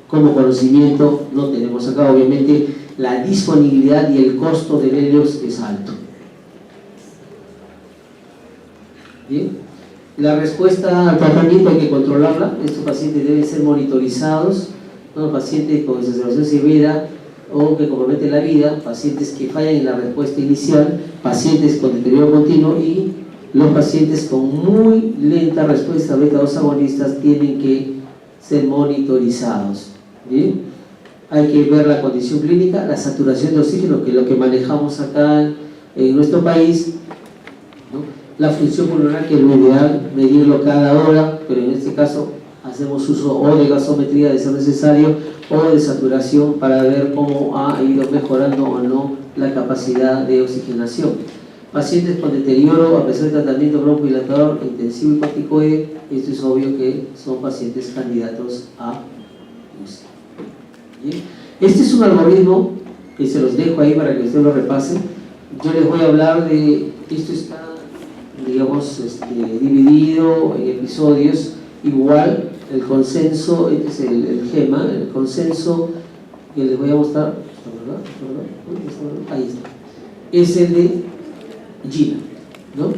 como conocimiento no tenemos acá. Obviamente la disponibilidad y el costo de ellos es alto. Bien. La respuesta al tratamiento hay que controlarla. Estos pacientes deben ser monitorizados, ¿no? Pacientes con exacerbación severa o que comprometen la vida, pacientes que fallan en la respuesta inicial, pacientes con deterioro continuo y los pacientes con muy lenta respuesta a beta-2 agonistas tienen que ser monitorizados. ¿Bien? Hay que ver la condición clínica, la saturación de oxígeno, que es lo que manejamos acá en nuestro país, ¿no? La función pulmonar, que es lo ideal medirlo cada hora, pero en este caso hacemos uso o de gasometría de ser necesario o de saturación para ver cómo ha ido mejorando o no la capacidad de oxigenación. Pacientes con deterioro a pesar del tratamiento broncodilatador intensivo y corticoide, esto es obvio que son pacientes candidatos a UCI. ¿Bien? Este es un algoritmo que se los dejo ahí para que ustedes lo repasen. Yo les voy a hablar de, esto está, digamos, dividido en episodios. Igual el consenso, este es el GEMA, el consenso que les voy a mostrar, ahí está, es el de GINA, ¿no?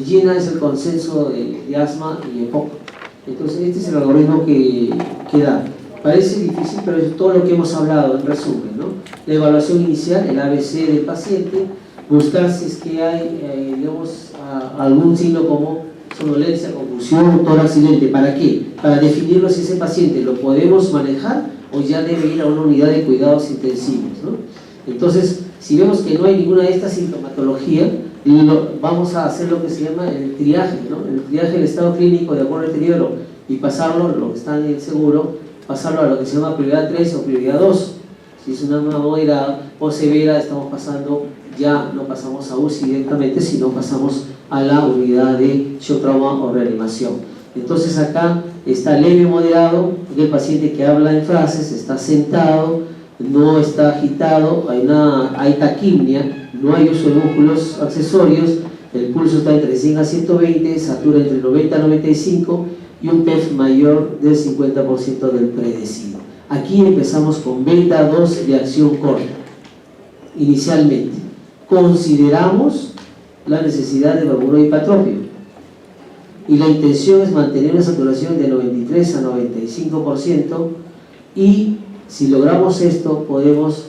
GINA es el consenso de asma y EPOC. Entonces este es el algoritmo que da. Parece difícil, pero es todo lo que hemos hablado en resumen, ¿no? La evaluación inicial, el ABC del paciente, buscar si es que hay, digamos, algún signo como somnolencia, confusión, tórax silente. ¿Para qué? Para definirlo si ese paciente lo podemos manejar o ya debe ir a una unidad de cuidados intensivos, ¿no? Entonces, si vemos que no hay ninguna de estas sintomatologías, vamos a hacer lo que se llama el triaje, ¿no? El triaje del estado clínico de acuerdo al deterioro y pasarlo, lo que está en el seguro, pasarlo a lo que se llama prioridad 3 o prioridad 2. Si es una moderada o severa, estamos pasando, ya no pasamos a UCI directamente, sino pasamos a la unidad de shock trauma o reanimación. Entonces acá está leve moderado, el paciente que habla en frases, está sentado, no está agitado, hay taquimnia, no hay uso de músculos accesorios, el pulso está entre 100 a 120, satura entre 90 a 95 y un PEF mayor del 50% del predecido. Aquí empezamos con beta-2 de acción corta. Inicialmente consideramos la necesidad de valvula hipatropio y la intención es mantener una saturación de 93 a 95% y si logramos esto podemos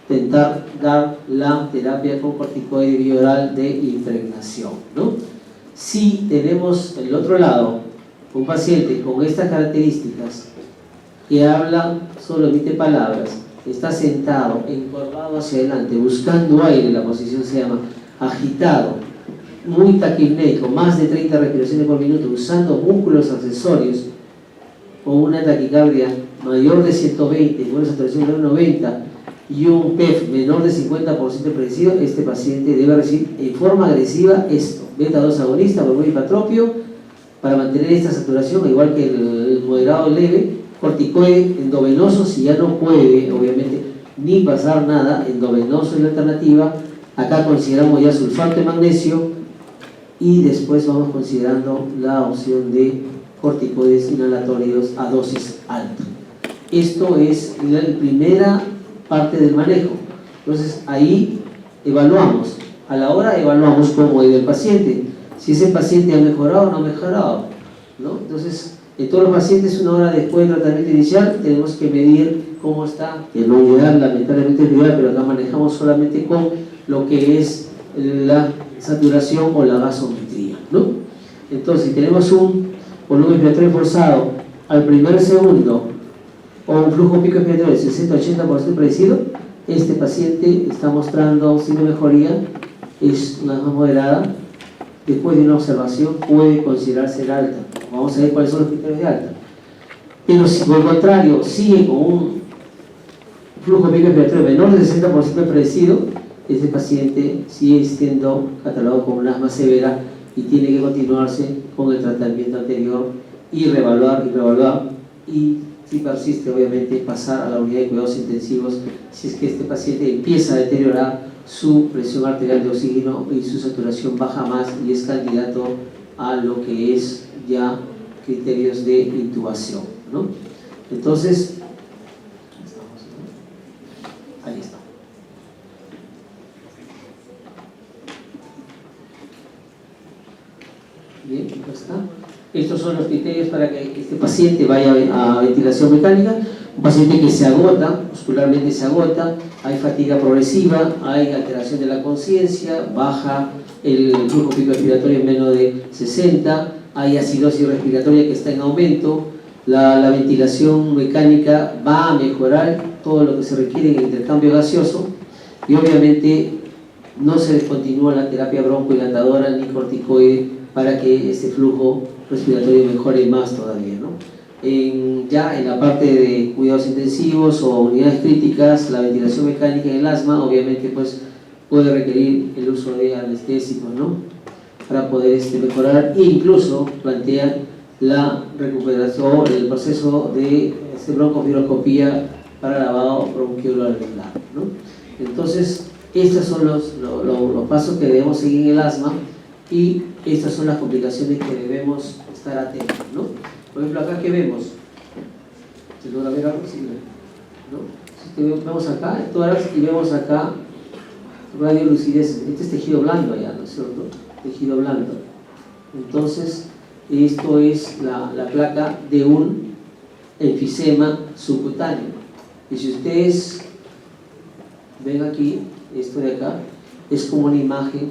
intentar dar la terapia con corticoide bioral de impregnación, ¿no? Si tenemos el otro lado un paciente con estas características que habla, solo emite palabras, está sentado, encorvado hacia adelante, buscando aire, la posición se llama agitado, muy taquipnéico, más de 30 respiraciones por minuto, usando músculos accesorios, con una taquicardia mayor de 120, con una saturación menor de 90 y un PEF menor de 50% predecido, este paciente debe recibir en forma agresiva esto, beta-2 agonista, valvula hipatropio, para mantener esta saturación, igual que el moderado leve, corticoide endovenoso, si ya no puede, obviamente, ni pasar nada, endovenoso es la alternativa. Acá consideramos ya sulfato de magnesio y después vamos considerando la opción de corticoides inhalatorios a dosis alta. Esto es la primera parte del manejo. Entonces ahí evaluamos, a la hora evaluamos cómo ha ido el paciente, si ese paciente ha mejorado o no ha mejorado, ¿no? Entonces en todos los pacientes, una hora después del tratamiento inicial, tenemos que medir cómo está, que no ideal, lamentablemente es ideal, pero acá manejamos solamente con lo que es la saturación o la gasometría, ¿no? Entonces, si tenemos un volumen respiratorio forzado al primer segundo o un flujo pico respiratorio de 60-80% predecido, este paciente está mostrando signo de mejoría, es una más moderada. Después de una observación puede considerarse el alta. Vamos a ver cuáles son los criterios de alta. Pero si por el contrario sigue con un flujo pico respiratorio menor del 60% predecido, este paciente sigue siendo catalogado como un asma severa y tiene que continuarse con el tratamiento anterior y reevaluar y si persiste obviamente pasar a la unidad de cuidados intensivos si es que este paciente empieza a deteriorar su presión arterial de oxígeno y su saturación baja más y es candidato a lo que es ya criterios de intubación, ¿no? Entonces este paciente vaya a ventilación mecánica, un paciente que se agota, muscularmente se agota, hay fatiga progresiva, hay alteración de la conciencia, baja el flujo pico respiratorio en menos de 60, hay acidosis respiratoria que está en aumento, la ventilación mecánica va a mejorar todo lo que se requiere en el intercambio gaseoso y obviamente no se descontinúa la terapia broncohilatadora ni corticoide para que este flujo respiratorio mejore más todavía, ¿no? Ya en la parte de cuidados intensivos o unidades críticas, la ventilación mecánica en el asma obviamente pues puede requerir el uso de anestésicos, ¿no? Para poder mejorar e incluso plantear la recuperación, el proceso de broncofibroscopía para lavado bronquiolar, ¿no? Entonces, estos son los pasos que debemos seguir en el asma y estas son las complicaciones que debemos estar atentos, ¿no? Por ejemplo, acá, ¿qué vemos? ¿Se logra ver algo? Sí, ¿no? Si vemos acá el tórax y vemos acá radiolucidez, este es tejido blando allá, ¿no es cierto? Tejido blando. Entonces, esto es la placa de un enfisema subcutáneo. Y si ustedes ven aquí, esto de acá, es como una imagen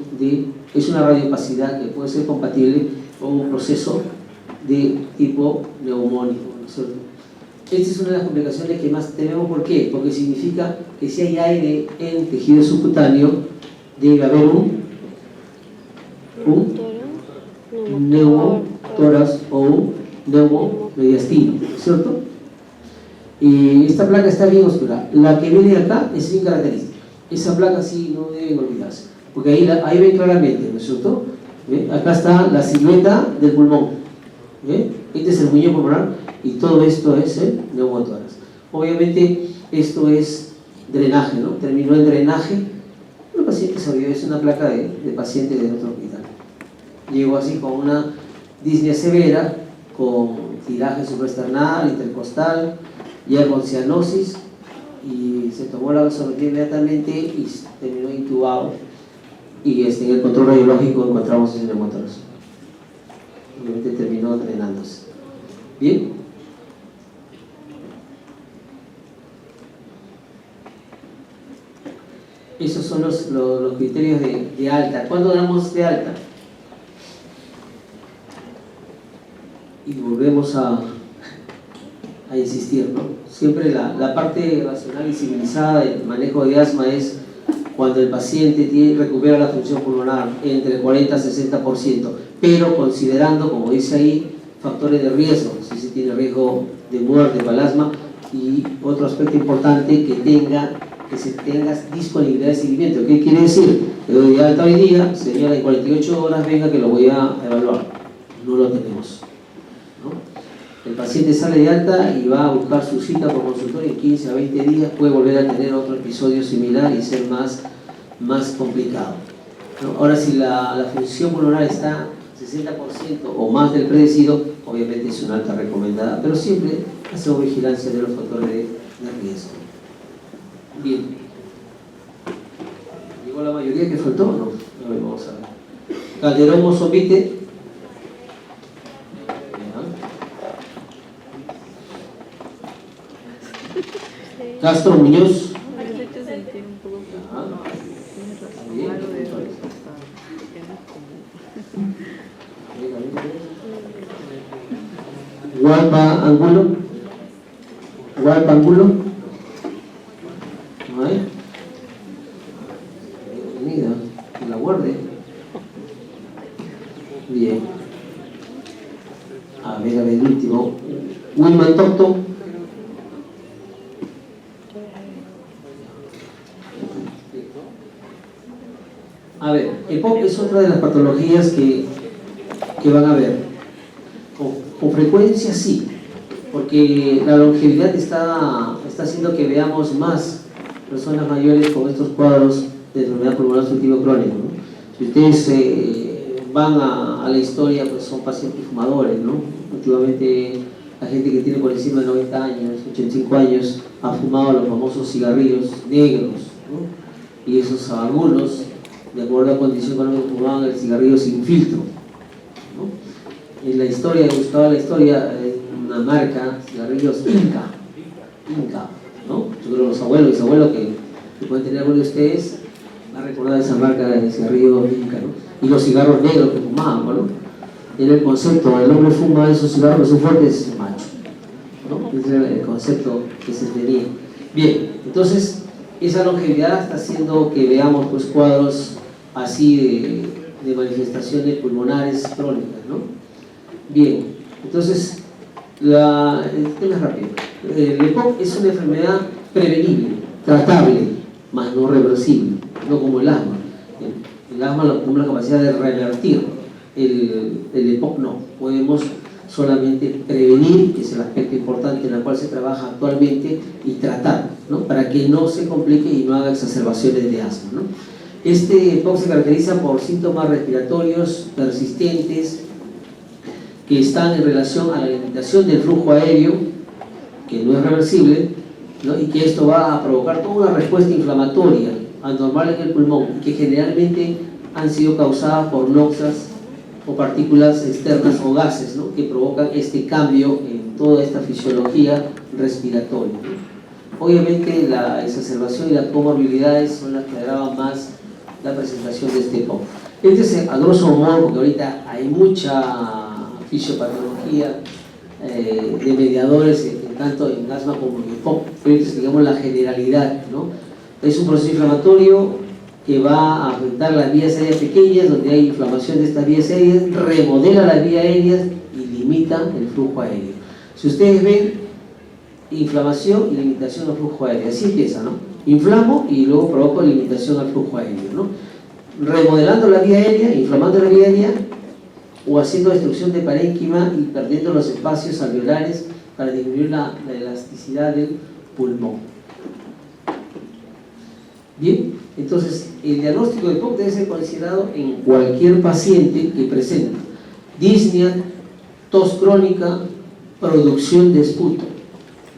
es una radiopacidad que puede ser compatible con un proceso de tipo neumónico, ¿no es cierto? Esta es una de las complicaciones que más tenemos. ¿Por qué? Porque significa que si hay aire en tejido subcutáneo, debe haber un neumotórax o un neumomediastino, ¿cierto? Y esta placa está bien oscura. La que viene acá es bien característica. Esa placa sí no deben olvidarse, porque ahí ven claramente, ¿no es cierto? Acá está la silueta del pulmón. Este es el muñeco pulmonar y todo esto es el neumotórax. Obviamente esto es drenaje, ¿no? Terminó el drenaje. El paciente se olvidó, es una placa de paciente de otro hospital. Llegó así con una disnea severa, con tiraje supraesternal, intercostal, ya con cianosis, y se tomó la gasometría inmediatamente y terminó intubado. Y en el control radiológico encontramos ese neumotórax. Obviamente terminó drenándose. Bien. Esos son los criterios de alta. ¿Cuándo damos de alta? Y volvemos a insistir, ¿no? Siempre la parte racional y civilizada del manejo de asma es cuando el paciente recupera la función pulmonar entre el 40 y 60%, pero considerando, como dice ahí, factores de riesgo, si se tiene riesgo de muerte para el asma, y otro aspecto importante, que se tenga disponibilidad de seguimiento. ¿Qué quiere decir? Le doy de alta hoy día, señora, en 48 horas venga que lo voy a evaluar. No lo tenemos, ¿no? El paciente sale de alta y va a buscar su cita por consultorio en 15 a 20 días, puede volver a tener otro episodio similar y ser más complicado, ¿no? Ahora, si la función pulmonar está 60% o más del predecido, obviamente es una alta recomendada, pero siempre hacemos vigilancia de los factores de riesgo. Bien. ¿Llegó la mayoría que faltó o no? A ver, vamos a ver. Calderón Mozovite. Castro Muñoz. Gualpa Angulo. Gualpa Angulo. ¿No hay? Bienvenida, que la guarde. Bien. A ver, el último. Wilman Tocto. A ver, EPOC es otra de las patologías que van a ver. Con frecuencia sí, porque la longevidad está haciendo que veamos más personas mayores con estos cuadros de enfermedad pulmonar obstructiva crónica, ¿no? Si ustedes van a la historia, pues son pacientes fumadores, ¿no? Últimamente la gente que tiene por encima de 90 años, 85 años, ha fumado los famosos cigarrillos negros, ¿no? Y esos algunos, de acuerdo a la condición económica, fumaban el cigarrillo sin filtro, ¿no? En la historia, he buscado la historia, una marca, cigarrillos Inca, ¿no? Yo creo que los abuelos y bisabuelos que pueden tener algunos de ustedes van a recordar esa marca de cigarrillos Inca, ¿no? Y los cigarros negros que fumaban, ¿no? Era el concepto, el hombre fuma esos cigarros que son fuertes, es macho, ¿no? Ese era el concepto que se tenía. Bien, entonces esa longevidad está haciendo que veamos pues cuadros así de manifestaciones pulmonares crónicas, ¿no? Bien, entonces el tema es rápido. El EPOC es una enfermedad prevenible, tratable, más no reversible, no como el asma. El asma tiene la capacidad de revertir, el EPOC no. Podemos solamente prevenir, que es el aspecto importante en el cual se trabaja actualmente, y tratar, ¿no? Para que no se complique y no haga exacerbaciones de asma, ¿no? Este EPOC se caracteriza por síntomas respiratorios persistentes que están en relación a la limitación del flujo aéreo, que no es reversible, ¿no? Y que esto va a provocar toda una respuesta inflamatoria anormal en el pulmón, que generalmente han sido causadas por noxas o partículas externas o gases, ¿no? Que provocan este cambio en toda esta fisiología respiratoria, ¿no? Obviamente la exacerbación y las comorbilidades son las que agravan más la presentación de este EPOC. Este es a grosso modo, porque ahorita hay mucha fisiopatología de mediadores, tanto en asma como en EPOC, pero es, digamos, la generalidad, ¿no? Es un proceso inflamatorio que va a afectar las vías aéreas pequeñas, donde hay inflamación de estas vías aéreas, remodela las vías aéreas y limita el flujo aéreo. Si ustedes ven, inflamación y limitación al flujo aéreo, así empieza, ¿no? Inflamo y luego provoco limitación al flujo aéreo, ¿no? Remodelando la vía aérea, inflamando la vía aérea, o haciendo destrucción de parénquima y perdiendo los espacios alveolares para disminuir la elasticidad del pulmón. Bien, entonces el diagnóstico de EPOC debe ser considerado en cualquier paciente que presente disnea, tos crónica, producción de esputo,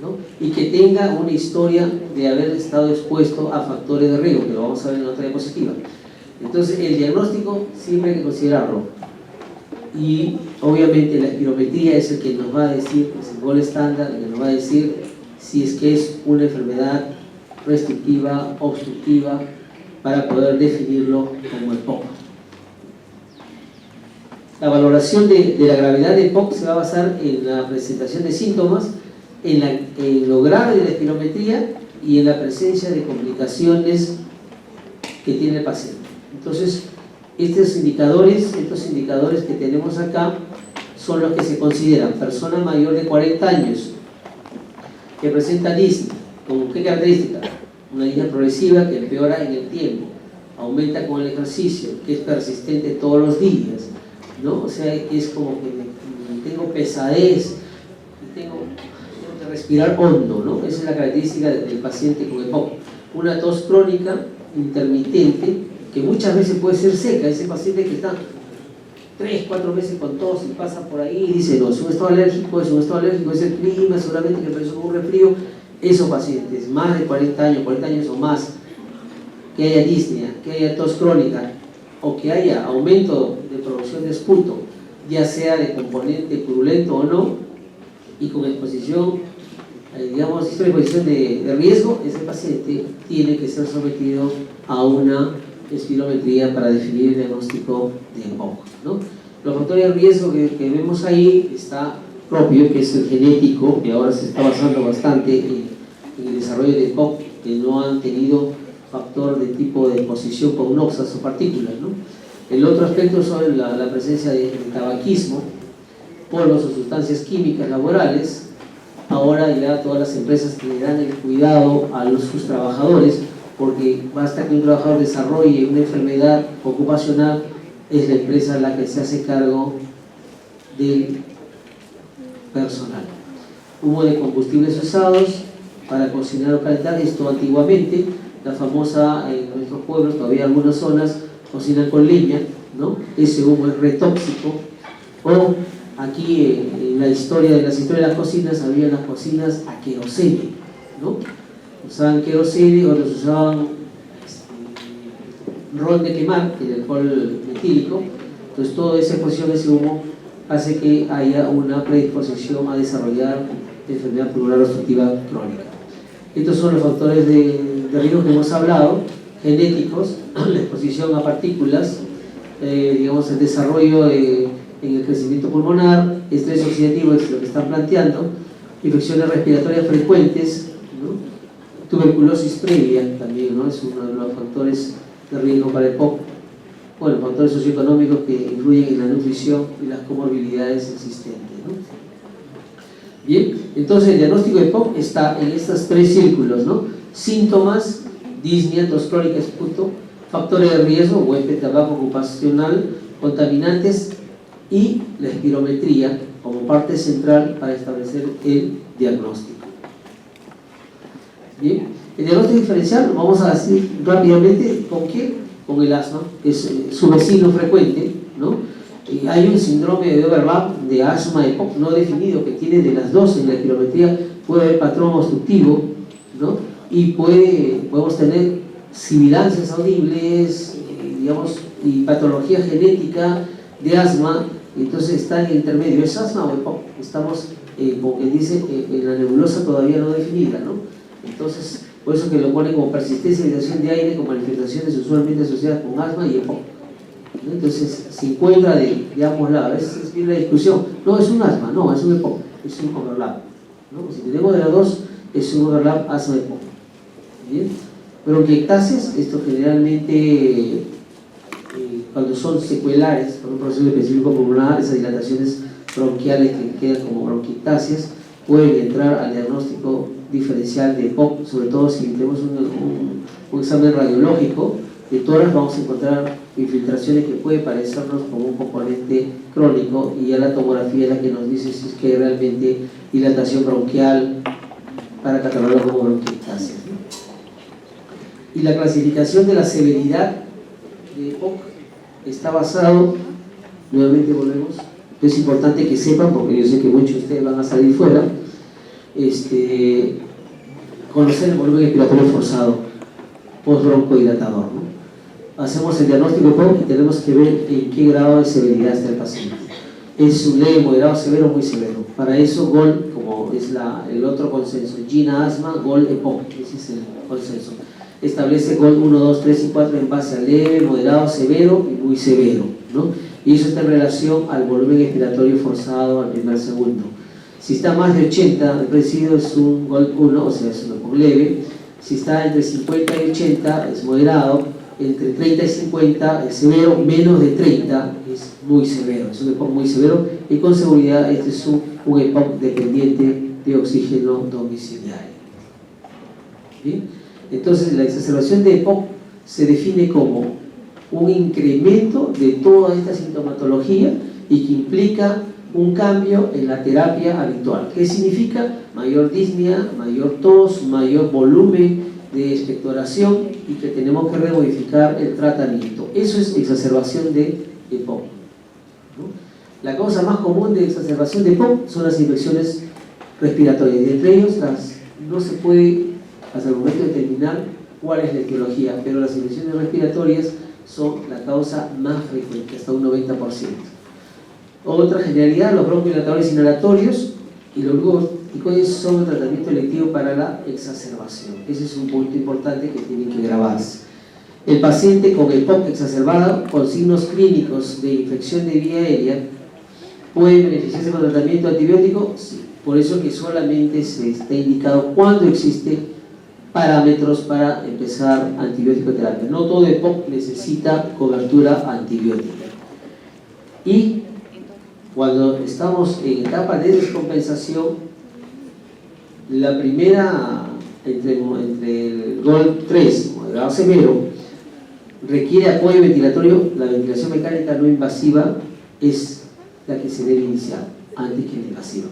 ¿no? Y que tenga una historia de haber estado expuesto a factores de riesgo, que lo vamos a ver en otra diapositiva. Entonces el diagnóstico siempre hay que considerarlo, y obviamente la espirometría es el que nos va a decir, es el gol estándar, el que nos va a decir si es que es una enfermedad restrictiva, obstructiva, para poder definirlo como EPOC. La valoración de la gravedad de EPOC se va a basar en la presentación de síntomas, en lo grave de la espirometría y en la presencia de complicaciones que tiene el paciente. Entonces, estos indicadores que tenemos acá son los que se consideran: persona mayor de 40 años que presenta disnea. ¿Con qué característica? Una disnea progresiva que empeora en el tiempo, aumenta con el ejercicio, que es persistente todos los días, ¿no? O sea, es como que tengo pesadez, tengo que respirar hondo, ¿no? Esa es la característica del paciente con EPOC. Una tos crónica intermitente, que muchas veces puede ser seca. Ese paciente que está 3-4 meses con tos y pasa por ahí y dice, no, es un estado alérgico, es el clima, seguramente que empezó con un resfrío. Esos pacientes, más de 40 años o más, que haya disnea, que haya tos crónica o que haya aumento de producción de esputo, ya sea de componente purulento o no, y con exposición, digamos, exposición de riesgo, ese paciente tiene que ser sometido a una espirometría para definir el diagnóstico de EPOC, ¿no? Los factores de riesgo que vemos ahí está propio, que es el genético, que ahora se está basando bastante en el desarrollo de EPOC, que no han tenido factor de tipo de exposición con noxas o partículas, ¿no? El otro aspecto son la presencia de tabaquismo, polvos o sustancias químicas laborales. Ahora ya todas las empresas le dan el cuidado a sus trabajadores, porque basta que un trabajador desarrolle una enfermedad ocupacional, es la empresa la que se hace cargo del personal. Humo de combustibles usados para cocinar o calentar, esto antiguamente, la famosa, en nuestros pueblos, todavía algunas zonas cocinan con leña, ¿no? Ese humo es retóxico. O aquí en las historias de las cocinas, había las cocinas a querosene, ¿no? Usaban querosene, otros usaban ron de quemar, que es el alcohol metílico. Entonces toda esa exposición, ese humo, hace que haya una predisposición a desarrollar enfermedad pulmonar obstructiva crónica. Estos son los factores de riesgo que hemos hablado, genéticos, la exposición a partículas, digamos el desarrollo en el crecimiento pulmonar, estrés oxidativo es lo que están planteando, infecciones respiratorias frecuentes, ¿no? Tuberculosis previa también, ¿no? Es uno de los factores de riesgo para el POC. Bueno, factores socioeconómicos que influyen en la nutrición y las comorbilidades existentes, ¿no? Bien, entonces el diagnóstico de POC está en estos tres círculos, ¿no? Síntomas, disnea, tos crónica, esputo, factores de riesgo, huésped, tabaco ocupacional, contaminantes y la espirometría como parte central para establecer el diagnóstico. Bien, el diagnóstico diferencial, vamos a decir rápidamente con qué, con el asma, que es su vecino frecuente, ¿no? Hay un síndrome de overlap de asma EPOC no definido que tiene de las dos en la espirometría, puede haber patrón obstructivo, ¿no? Y podemos tener sibilancias audibles, digamos, y patología genética de asma. Entonces está en el intermedio, ¿es asma o EPOC? Estamos, como que dice, en la nebulosa todavía no definida, ¿no? Entonces, por eso que lo pone como persistencia y irritación de aire con manifestaciones usualmente asociadas con asma y EPOC, ¿no? Entonces, se encuentra de ambos lados. Esa es bien la discusión. No, es un asma, no, es un EPOC, es un overlap, ¿no? Si tenemos de las dos, es un overlap asma-EPOC. Bien, bronquiectasias, esto generalmente cuando son secuelares por un proceso específico pulmonar, esas dilataciones bronquiales que quedan como bronquiectasias pueden entrar al diagnóstico diferencial de EPOC, sobre todo si tenemos un examen radiológico de tórax, vamos a encontrar infiltraciones que pueden parecernos como un componente crónico, y ya la tomografía es la que nos dice si es que hay realmente dilatación bronquial para catalogarlo como bronquiectasia. Y la clasificación de la severidad de EPOC está basado, nuevamente volvemos, es importante que sepan, porque yo sé que muchos de ustedes van a salir fuera, conocer el volumen expiratorio forzado postbroncodilatador, ¿no? Hacemos el diagnóstico de EPOC y tenemos que ver en qué grado de severidad está el paciente. Es un leve, moderado, severo o muy severo. Para eso, GOL, como es el otro consenso, GINA asma, GOL EPOC, ese es el consenso. Establece GOL 1, 2, 3 y 4 en base a leve, moderado, severo y muy severo, ¿no? Y eso está en relación al volumen expiratorio forzado al primer segundo. Si está más de 80, el presidio es un GOL 1, o sea, es un EPOC leve. Si está entre 50 y 80, es moderado. Entre 30 y 50 es severo, menos de 30 es muy severo, es un EPOC muy severo, y con seguridad este es un EPOC dependiente de oxígeno domiciliario. ¿Bien? Entonces la exacerbación de EPOC se define como un incremento de toda esta sintomatología y que implica un cambio en la terapia habitual. ¿Qué significa? Mayor disnea, mayor tos, mayor volumen de expectoración, y que tenemos que remodificar el tratamiento. Eso es exacerbación de EPOC, ¿no? La causa más común de exacerbación de EPOC son las infecciones respiratorias, y entre ellos no se puede hasta el momento determinar cuál es la etiología, pero las infecciones respiratorias son la causa más frecuente, hasta un 90%. Otra generalidad, los bronquiodilatadores inhalatorios y los glucocorticoides son un tratamiento electivo para la exacerbación. Ese es un punto importante que tienen que grabarse. El paciente con EPOC exacerbado con signos clínicos de infección de vía aérea puede beneficiarse con tratamiento antibiótico, sí. Por eso que solamente se está indicado cuando existe parámetros para empezar antibiótico terapia. No todo EPOC necesita cobertura antibiótica. Y cuando estamos en etapa de descompensación, la primera, entre el GOL 3, moderado severo, requiere apoyo ventilatorio. La ventilación mecánica no invasiva es la que se debe iniciar antes que la invasiva,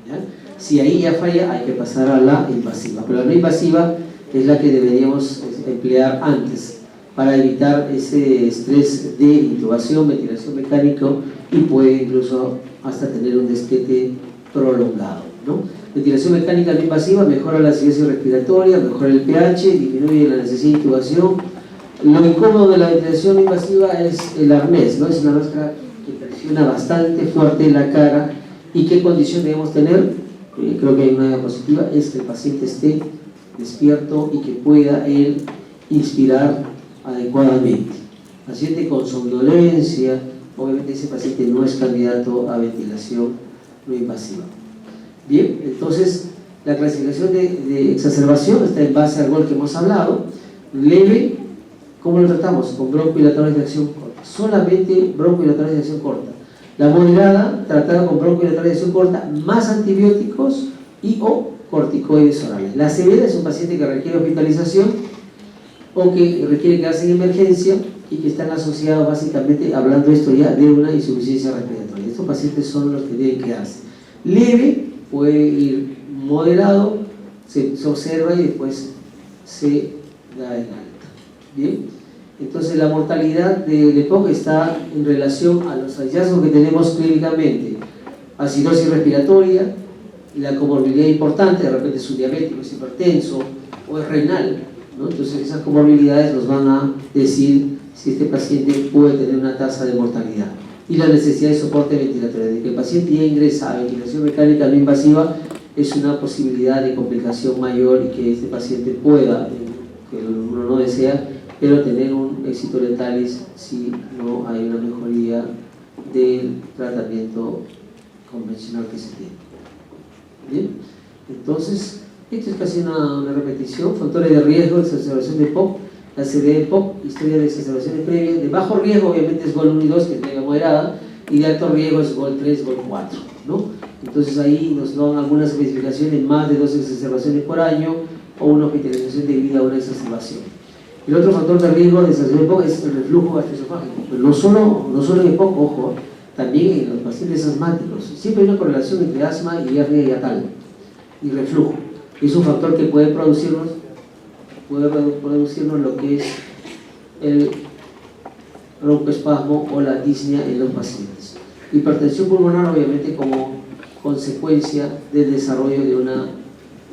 ¿ya? Si ahí ya falla, hay que pasar a la invasiva, pero la no invasiva es la que deberíamos emplear antes para evitar ese estrés de intubación, ventilación mecánica, y puede incluso hasta tener un destete prolongado, ¿no? Ventilación mecánica no invasiva mejora la asistencia respiratoria, mejora el pH, disminuye la necesidad de intubación. Lo incómodo de la ventilación invasiva es el arnés, ¿no? Es una máscara que presiona suena bastante fuerte la cara. ¿Y qué condición debemos tener? Creo que hay una diapositiva, es que el paciente esté despierto y que pueda él inspirar adecuadamente. Paciente con somnolencia, obviamente ese paciente no es candidato a ventilación no invasiva. Bien, entonces la clasificación de exacerbación está en base al gol que hemos hablado. Leve, ¿cómo lo tratamos? Con broncohilatadores de acción corta, solamente broncohilatadores de acción corta. La moderada, tratada con broncohilatadores de acción corta, más antibióticos y o corticoides orales. La severa es un paciente que requiere hospitalización o que requiere quedarse en emergencia y que están asociados básicamente, hablando esto ya, de una insuficiencia respiratoria. Estos pacientes son los que deben quedarse. Leve puede ir moderado, se observa y después se da el alta. Bien. Entonces la mortalidad del EPOC está en relación a los hallazgos que tenemos clínicamente: acidosis respiratoria, la comorbilidad importante, de repente es un diabético, es hipertenso o es renal, ¿no? Entonces esas comorbilidades nos van a decir si este paciente puede tener una tasa de mortalidad. Y la necesidad de soporte ventilatorio, de que el paciente ya ingresa a ventilación mecánica no invasiva, es una posibilidad de complicación mayor y que este paciente pueda, que uno no desea, pero tener un éxito letalis si no hay una mejoría del tratamiento convencional que se tiene. Bien, entonces esto es casi una repetición. Factores de riesgo, exacerbación de EPOC, la severidad de EPOC, historia de exacerbaciones previas. De bajo riesgo obviamente es GOL 1 y 2, que es media moderada, y de alto riesgo es GOL 3, GOL 4, ¿no? Entonces ahí nos dan algunas especificaciones: más de 2 exacerbaciones por año o una hospitalización debida a una exacerbación. El otro factor de riesgo de exacerbación de EPOC es el reflujo gastroesofágico, pero no solo en EPOC, ojo, también en los pacientes asmáticos. Siempre hay una correlación entre asma y diarrea hiatal y reflujo. Es un factor que puede producirnos lo que es el broncoespasmo o la disnea en los pacientes. Hipertensión pulmonar, obviamente, como consecuencia del desarrollo de una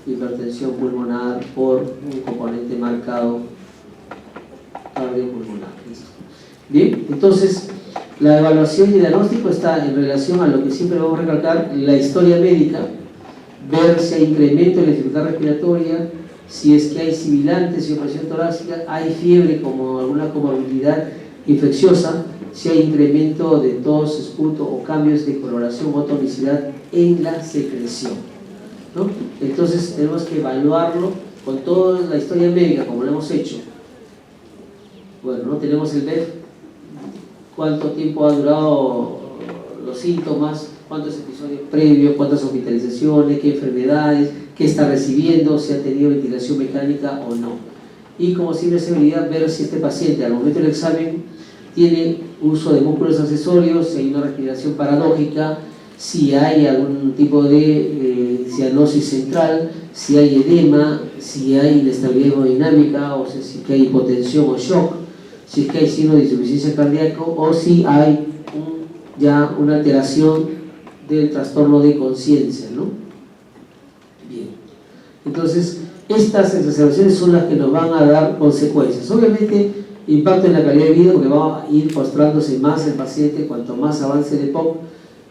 hipertensión pulmonar por un componente marcado cardiopulmonar. Bien, entonces la evaluación y el diagnóstico está en relación a lo que siempre vamos a recalcar: la historia médica, ver si hay incremento en la dificultad respiratoria, si es que hay sibilantes y opresión torácica, hay fiebre como alguna comorbilidad infecciosa, si hay incremento de tos, esputo o cambios de coloración o tonicidad en la secreción, ¿no? Entonces tenemos que evaluarlo con toda la historia médica como lo hemos hecho. Bueno, ¿no? Tenemos el BEF, cuánto tiempo ha durado los síntomas, cuántos episodios previos, cuántas hospitalizaciones, qué enfermedades, qué está recibiendo, si ha tenido ventilación mecánica o no. Y como simple severidad, ver si este paciente al momento del examen tiene uso de músculos accesorios, si hay una respiración paradójica, si hay algún tipo de cianosis central, si hay edema, si hay inestabilidad hemodinámica, o sea, si hay hipotensión o shock, si es que hay signo de insuficiencia cardíaca, o si hay ya una alteración del trastorno de conciencia, ¿no? Bien, entonces estas exacerbaciones son las que nos van a dar consecuencias. Obviamente impacto en la calidad de vida, porque va a ir postrándose más el paciente cuanto más avance el EPOC,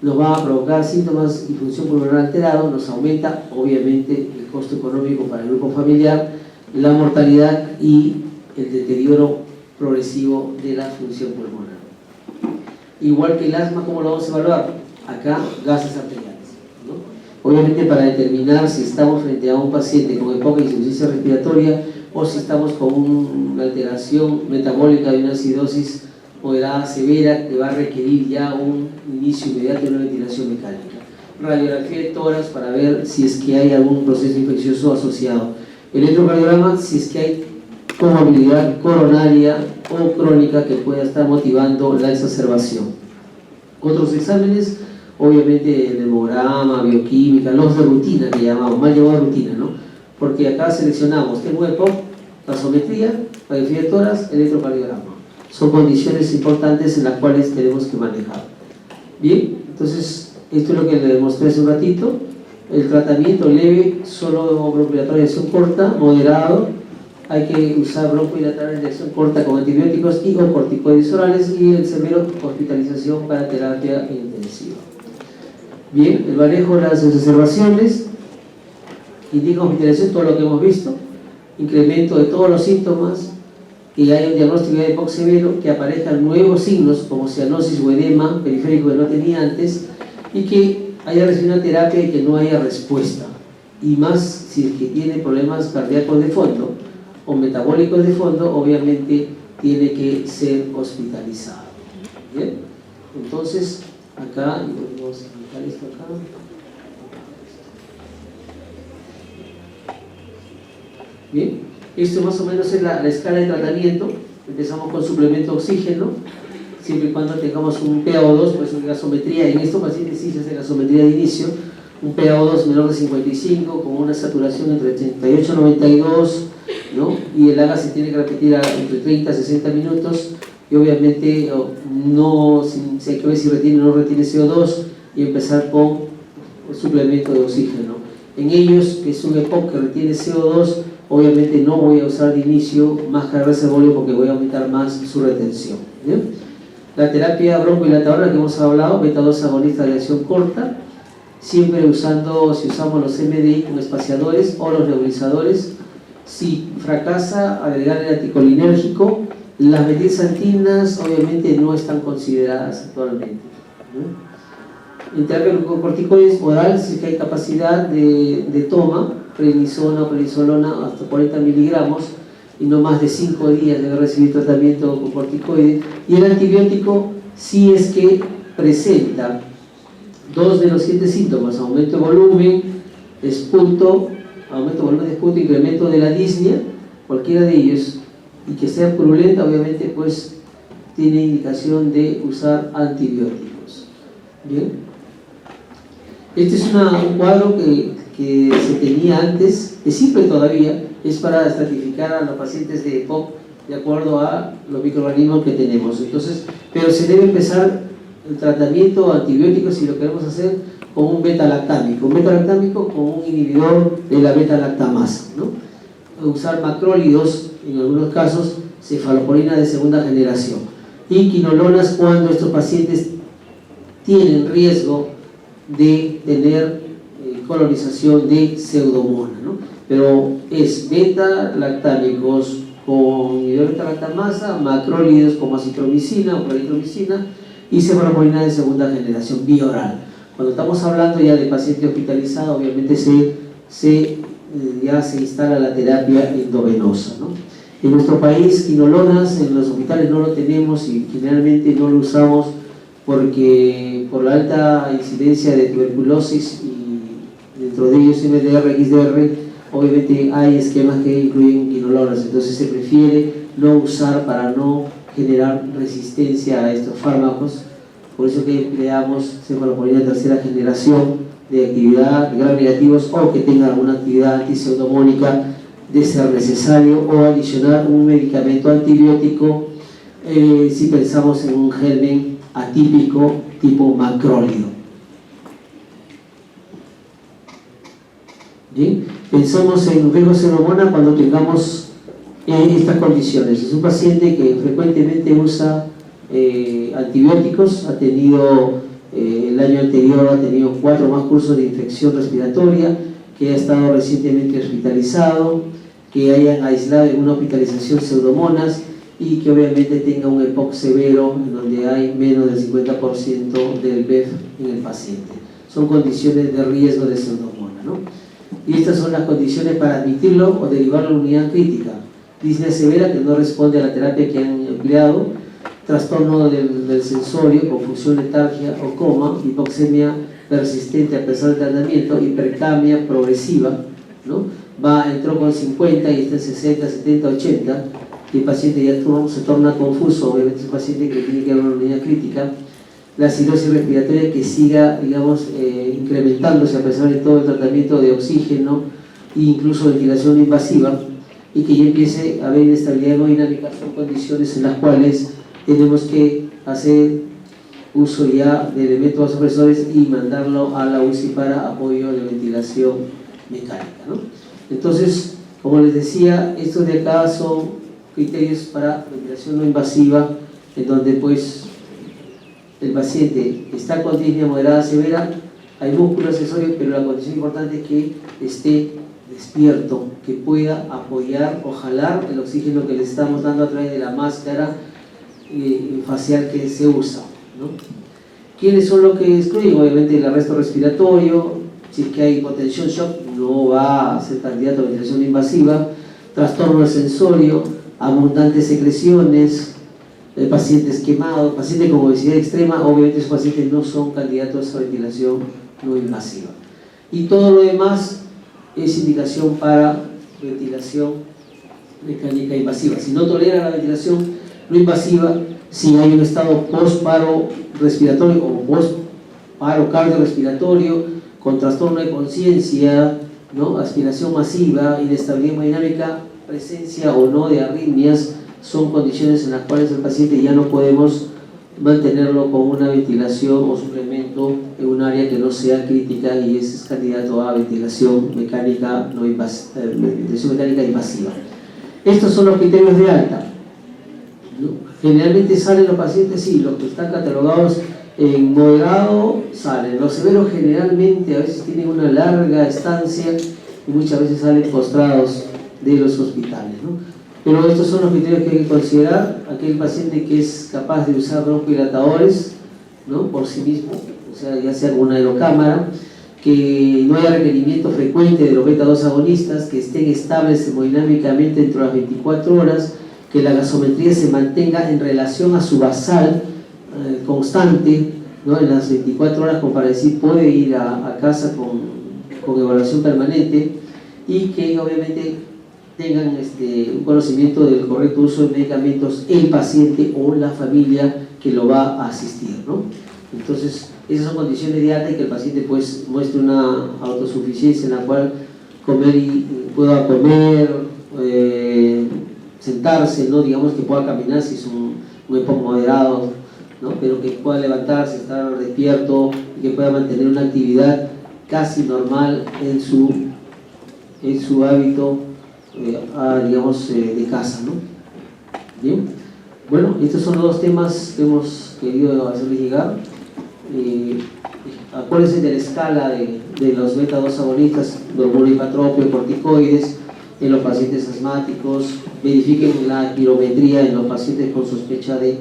nos va a provocar síntomas y función pulmonar alterado, nos aumenta obviamente el costo económico para el grupo familiar, la mortalidad y el deterioro progresivo de la función pulmonar. Igual que el asma, ¿cómo lo vamos a evaluar? Acá, gases arteriales, ¿no? Obviamente para determinar si estamos frente a un paciente con EPOC e insuficiencia respiratoria o si estamos con una alteración metabólica de una acidosis moderada severa que va a requerir ya un inicio inmediato de una ventilación mecánica. Radiografía de tórax para ver si es que hay algún proceso infeccioso asociado. Electrocardiograma si es que hay comorbilidad coronaria o crónica que pueda estar motivando la exacerbación. Otros exámenes, obviamente el hemograma, bioquímica, los de rutina que llamamos, mal llamado rutina, ¿no? Porque acá seleccionamos tengo EPOC, gasometría, radiografía de tórax, electrocardiograma. Son condiciones importantes en las cuales tenemos que manejar. Bien, entonces esto es lo que le demostré hace un ratito. El tratamiento leve, solo broncohilatadores de acción corta, moderado, hay que usar broncohilatadores de acción corta con antibióticos y o corticoides orales, y el severo hospitalización para terapia intensiva. Bien, el manejo de las exacerbaciones indica hospitalización, todo lo que hemos visto, incremento de todos los síntomas, que haya un diagnóstico de EPOC severo, que aparezcan nuevos signos como cianosis o edema periférico que no tenía antes, y que haya recibido una terapia y que no haya respuesta, y más si es que tiene problemas cardíacos de fondo o metabólicos de fondo, obviamente tiene que ser hospitalizado. Bien, entonces acá vamos a dejar esto acá. Bien, esto más o menos es la escala de tratamiento. Empezamos con suplemento de oxígeno, siempre y cuando tengamos un PaO2, pues una gasometría. En estos pacientes sí se hace gasometría de inicio, un PaO2 menor de 55 con una saturación entre 88 y 92, ¿no? Y el AGA se tiene que repetir entre 30 y 60 minutos, y obviamente no, si hay que ver si retiene o no retiene CO2, y empezar con el suplemento de oxígeno. En ellos, que es un EPOC que retiene CO2, obviamente no voy a usar de inicio máscara de reservorio porque voy a aumentar más su retención. ¿Bien? La terapia broncohilatadora que hemos hablado, beta-2 agonista de acción corta, siempre si usamos los MDI con espaciadores o los nebulizadores. Si fracasa, agregar el anticolinérgico. Las metilxantinas obviamente no están consideradas actualmente. En terapia de glucocorticoides oral, si es que hay capacidad de toma, prednisona o prednisolona hasta 40 miligramos, y no más de 5 días debe recibir tratamiento con corticoide. Y el antibiótico, si es que presenta 2 de los 7 síntomas: aumento de volumen, espunto, incremento de la disnea, cualquiera de ellos, y que sea purulenta, obviamente pues tiene indicación de usar antibióticos. Bien, este es un cuadro que se tenía antes, que sirve todavía, es para estratificar a los pacientes de EPOC de acuerdo a los microorganismos que tenemos. Entonces, pero se debe empezar el tratamiento antibiótico si lo queremos hacer con un beta-lactámico con un inhibidor de la beta-lactamasa, ¿no? Usar macrólidos, en algunos casos cefalosporina de segunda generación, y quinolonas cuando estos pacientes tienen riesgo de tener colonización de pseudomonas, ¿no? Pero es beta-lactámicos con inhibidor de beta-lactamasa, macrólidos como acitromicina o claritromicina, y cefalosporina de segunda generación bioral. Cuando estamos hablando ya de paciente hospitalizado, obviamente ya se instala la terapia endovenosa, ¿no? En nuestro país, quinolonas en los hospitales no lo tenemos y generalmente no lo usamos porque por la alta incidencia de tuberculosis, y dentro de ellos MDR, XDR, obviamente hay esquemas que incluyen quinolonas, entonces se prefiere no usar para no generar resistencia a estos fármacos. Por eso que empleamos cefalosporina de tercera generación de actividad de gram negativos, o que tenga alguna actividad antipseudomónica de ser necesario, o adicionar un medicamento antibiótico si pensamos en un germen atípico tipo macrólido. Bien, pensamos en riesgo de pseudomonas cuando tengamos estas condiciones. Es un paciente que frecuentemente usa antibióticos, ha tenido el año anterior ha tenido 4 más cursos de infección respiratoria, que ha estado recientemente hospitalizado, que hayan aislado en una hospitalización pseudomonas, y que obviamente tenga un EPOC severo en donde hay menos del 50% del BEF en el paciente. Son condiciones de riesgo de pseudomonas, ¿no? Y estas son las condiciones para admitirlo o derivarlo a la unidad crítica: disnea severa que no responde a la terapia que han empleado, trastorno del sensorio, confusión, letargia o coma, hipoxemia persistente a pesar del tratamiento, hipercamia progresiva, ¿no? Entró con 50 y está en 60, 70, 80, y el paciente ya se torna confuso, obviamente es un paciente que tiene que ir a una unidad crítica. La cirrosis respiratoria que siga, digamos, incrementándose a pesar de todo el tratamiento de oxígeno e incluso ventilación invasiva, y que ya empiece a haber inestabilidad hemodinámica. Son condiciones en las cuales tenemos que hacer uso ya de elementos vasopresores y mandarlo a la UCI para apoyo de ventilación mecánica, ¿no? Entonces, Como les decía, estos de acá son criterios para ventilación no invasiva, en donde pues el paciente está con disnea moderada severa, hay músculo accesorio, pero la condición importante es que esté despierto, que pueda apoyar o jalar el oxígeno que le estamos dando a través de la máscara facial que se usa, ¿no? ¿Quiénes son los que excluyen? Obviamente el arresto respiratorio. Si es que hay hipotensión shock, no va a ser candidato a ventilación invasiva. Trastorno del sensorio, abundantes secreciones, pacientes quemados, pacientes con obesidad extrema, obviamente esos pacientes no son candidatos a ventilación no invasiva. Y todo lo demás es indicación para ventilación mecánica invasiva. Si no tolera la ventilación no invasiva, si hay un estado post-paro respiratorio o post-paro cardiorrespiratorio, con trastorno de conciencia, ¿no?, aspiración masiva, inestabilidad hemodinámica, presencia o no de arritmias, son condiciones en las cuales el paciente ya no podemos mantenerlo con una ventilación o suplemento en un área que no sea crítica, y ese es candidato a ventilación mecánica no invasiva. Estos son los criterios de alta, ¿no? Generalmente salen los pacientes, sí, los que están catalogados en moderado salen. Los severos generalmente a veces tienen una larga estancia y muchas veces salen postrados de los hospitales, ¿no? Pero estos son los criterios que hay que considerar. Aquel paciente que es capaz de usar broncodilatadores, ¿no?, por sí mismo, o sea, ya sea con una aerocámara, que no haya requerimiento frecuente de los beta-2 agonistas, que estén estables hemodinámicamente dentro de las 24 horas, que la gasometría se mantenga en relación a su basal constante, ¿no?, en las 24 horas, como para decir puede ir a casa con evaluación permanente, y que obviamente tengan un conocimiento del correcto uso de medicamentos el paciente o la familia que lo va a asistir, ¿no? Entonces esas son condiciones de alta, y que el paciente pues muestre una autosuficiencia en la cual pueda comer, sentarse, ¿no?, digamos que pueda caminar si es un EPOC moderado, ¿no?, pero que pueda levantarse, estar despierto, y que pueda mantener una actividad casi normal en su hábito, digamos, de casa, ¿no? Bien, bueno, estos son los dos temas que hemos querido hacerles llegar. Acuérdense de la escala de los beta-2 agonistas, normolepatropio, corticoides en los pacientes asmáticos. Verifiquen la pirometría en los pacientes con sospecha de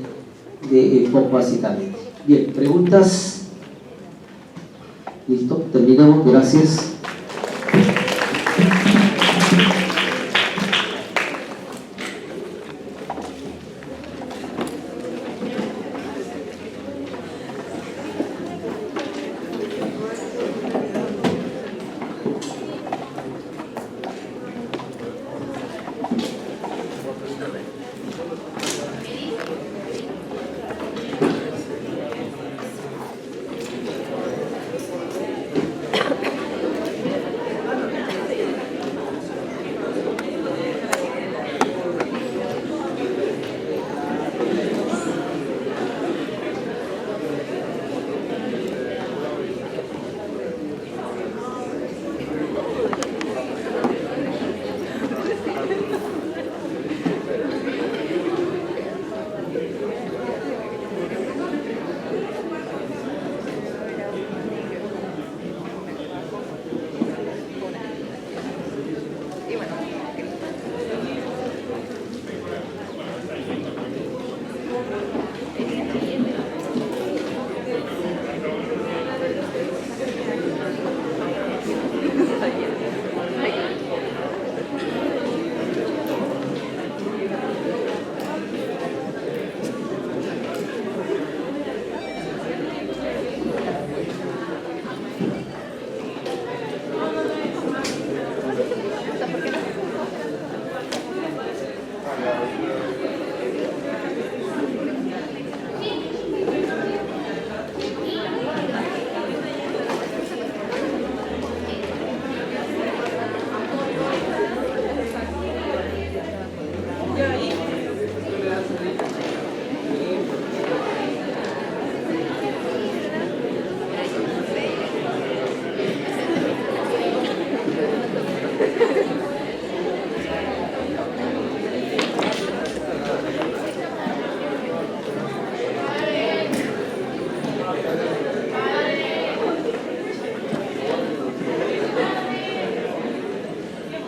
EPOC básicamente. Bien, ¿preguntas? Listo, terminamos, gracias.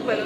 Bueno,